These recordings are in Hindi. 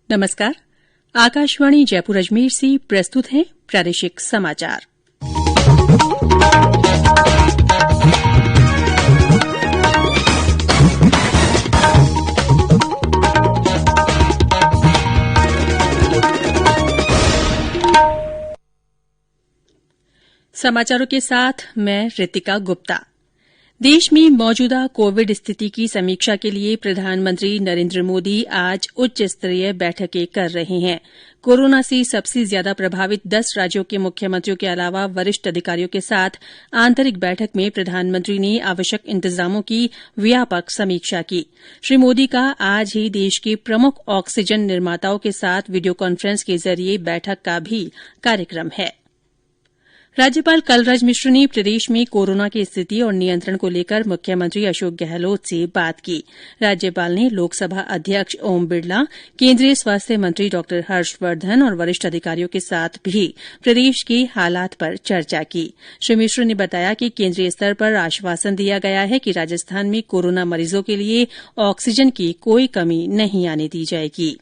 नमस्कार। आकाशवाणी जयपुर अजमेर से प्रस्तुत है प्रादेशिक समाचार। समाचारों के साथ मैं रितिका गुप्ता। देश में मौजूदा कोविड स्थिति की समीक्षा के लिए प्रधानमंत्री नरेन्द्र मोदी आज उच्च स्तरीय बैठकें कर रहे हैं। कोरोना से सबसे ज्यादा प्रभावित 10 राज्यों के मुख्यमंत्रियों के अलावा वरिष्ठ अधिकारियों के साथ आंतरिक बैठक में प्रधानमंत्री ने आवश्यक इंतजामों की व्यापक समीक्षा की। श्री मोदी का आज ही देश के प्रमुख ऑक्सीजन निर्माताओं के साथ वीडियो कॉन्फ्रेंस के जरिए बैठक का भी कार्यक्रम है। राज्यपाल कलराज मिश्र ने प्रदेश में कोरोना की स्थिति और नियंत्रण को लेकर मुख्यमंत्री अशोक गहलोत से बात की। राज्यपाल ने लोकसभा अध्यक्ष ओम बिरला, केन्द्रीय स्वास्थ्य मंत्री डॉ हर्षवर्धन और वरिष्ठ अधिकारियों के साथ भी प्रदेश के हालात पर चर्चा की। श्री मिश्र ने बताया कि केन्द्रीय स्तर पर आश्वासन दिया गया है कि राजस्थान में कोरोना मरीजों के लिए ऑक्सीजन की कोई कमी नहीं आने दी जाएगी।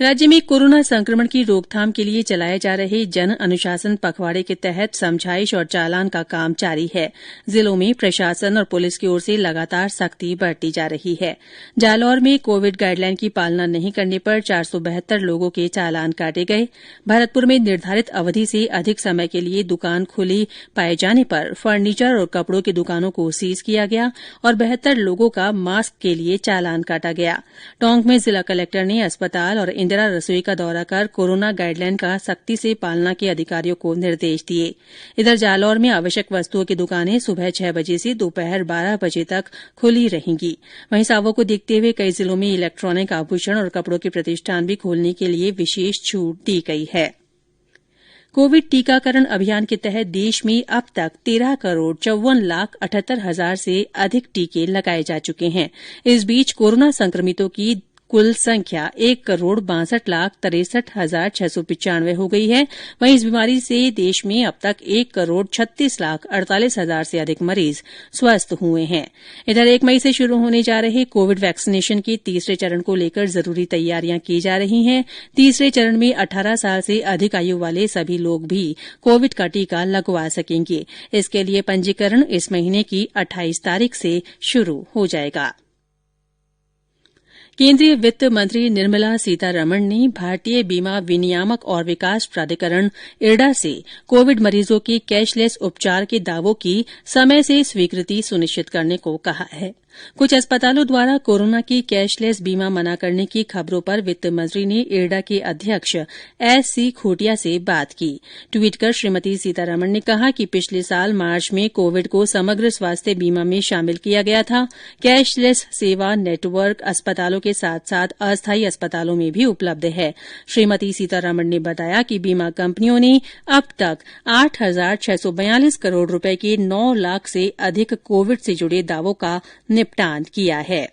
राज्य में कोरोना संक्रमण की रोकथाम के लिए चलाए जा रहे जन अनुशासन पखवाड़े के तहत समझाइश और चालान का काम जारी है। जिलों में प्रशासन और पुलिस की ओर से लगातार सख्ती बरती जा रही है। जालौर में कोविड गाइडलाइन की पालना नहीं करने पर 472 लोगों के चालान काटे गए। भरतपुर में निर्धारित अवधि से अधिक समय के लिए दुकान खुली पाए जाने पर फर्नीचर और कपड़ों की दुकानों को सीज किया गया और 72 लोगों का मास्क के लिए चालान काटा गया। टोंक में जिला कलेक्टर ने अस्पताल और इंदिरा रसोई का दौरा कर कोरोना गाइडलाइन का सख्ती से पालना के अधिकारियों को निर्देश दिए। इधर जालौर में आवश्यक वस्तुओं की दुकानें सुबह 6 बजे से दोपहर 12 बजे तक खुली रहेंगी। वहीं सावों को देखते हुए कई जिलों में इलेक्ट्रॉनिक आभूषण और कपड़ों के प्रतिष्ठान भी खोलने के लिए विशेष छूट दी गई है। कोविड टीकाकरण अभियान के तहत देश में अब तक 13,54,78,000 से अधिक टीके लगाए जा चुके हैं। इस बीच कोरोना संक्रमितों की कुल संख्या 1,62,63,695 हो गई है। वहीं इस बीमारी से देश में अब तक 1,36,48,000 से अधिक मरीज स्वस्थ हुए हैं। इधर 1 मई से शुरू होने जा रहे कोविड वैक्सीनेशन के तीसरे चरण को लेकर जरूरी तैयारियां की जा रही हैं। तीसरे चरण में 18 साल से अधिक आयु वाले सभी लोग भी कोविड का टीका लगवा सकेंगे। इसके लिए पंजीकरण इस महीने की 28 तारीख से शुरू हो जाएगा। केन्द्रीय वित्त मंत्री निर्मला सीतारमण ने भारतीय बीमा विनियामक और विकास प्राधिकरण इरडा से कोविड मरीजों के कैशलेस उपचार के दावों की समय से स्वीकृति सुनिश्चित करने को कहा है। कुछ अस्पतालों द्वारा कोरोना की कैशलेस बीमा मना करने की खबरों पर वित्त मंत्री ने इरडा के अध्यक्ष एस.सी. खूटिया से बात की। ट्वीट कर श्रीमती सीतारमण ने कहा कि पिछले साल मार्च में कोविड को समग्र स्वास्थ्य बीमा में शामिल किया गया था। कैशलेस सेवा नेटवर्क अस्पतालों के साथ साथ अस्थायी अस्पतालों में भी उपलब्ध है। श्रीमती सीतारमण ने बताया कि बीमा कंपनियों ने अब तक 8,642 करोड़ रुपए के 9 लाख से अधिक कोविड से जुड़े दावों का निपटान किया है।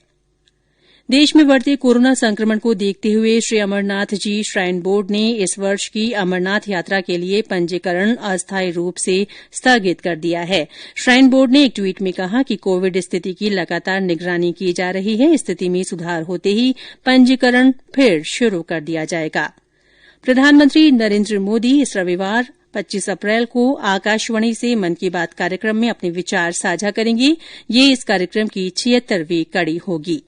देश में बढ़ते कोरोना संक्रमण को देखते हुए श्री अमरनाथ जी श्राइन बोर्ड ने इस वर्ष की अमरनाथ यात्रा के लिए पंजीकरण अस्थायी रूप से स्थगित कर दिया है। श्राइन बोर्ड ने एक ट्वीट में कहा कि कोविड स्थिति की लगातार निगरानी की जा रही है। स्थिति में सुधार होते ही पंजीकरण फिर शुरू कर दिया जाएगा। प्रधानमंत्री नरेन्द्र मोदी इस रविवार 25 अप्रैल को आकाशवाणी से मन की बात कार्यक्रम में अपने विचार साझा करेंगे। ये इस कार्यक्रम की 76वीं कड़ी होगी।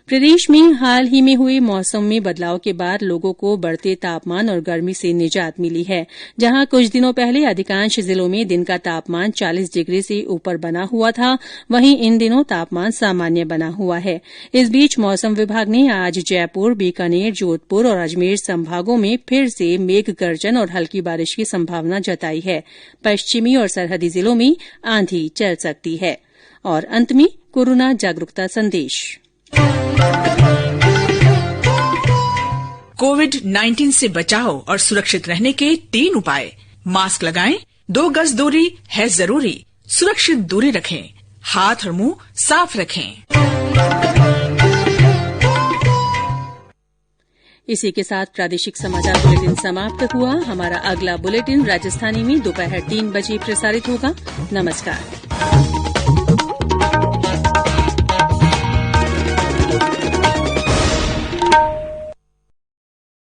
प्रदेश में हाल ही में हुए मौसम में बदलाव के बाद लोगों को बढ़ते तापमान और गर्मी से निजात मिली है। जहां कुछ दिनों पहले अधिकांश जिलों में दिन का तापमान 40 डिग्री से ऊपर बना हुआ था, वहीं इन दिनों तापमान सामान्य बना हुआ है। इस बीच मौसम विभाग ने आज जयपुर, बीकानेर, जोधपुर और अजमेर संभागों में फिर से मेघ गर्जन और हल्की बारिश की संभावना जताई है। पश्चिमी और सरहदी जिलों में आंधी चल सकती है। और अंत में कोरोना जागरूकता संदेश। कोविड-19 से बचाव और सुरक्षित रहने के 3 उपाय। मास्क लगाएं, 2 गज दूरी है जरूरी, सुरक्षित दूरी रखें, हाथ और मुंह साफ रखें। इसी के साथ प्रादेशिक समाचार बुलेटिन समाप्त हुआ। हमारा अगला बुलेटिन राजस्थानी में दोपहर 3 बजे प्रसारित होगा। नमस्कार।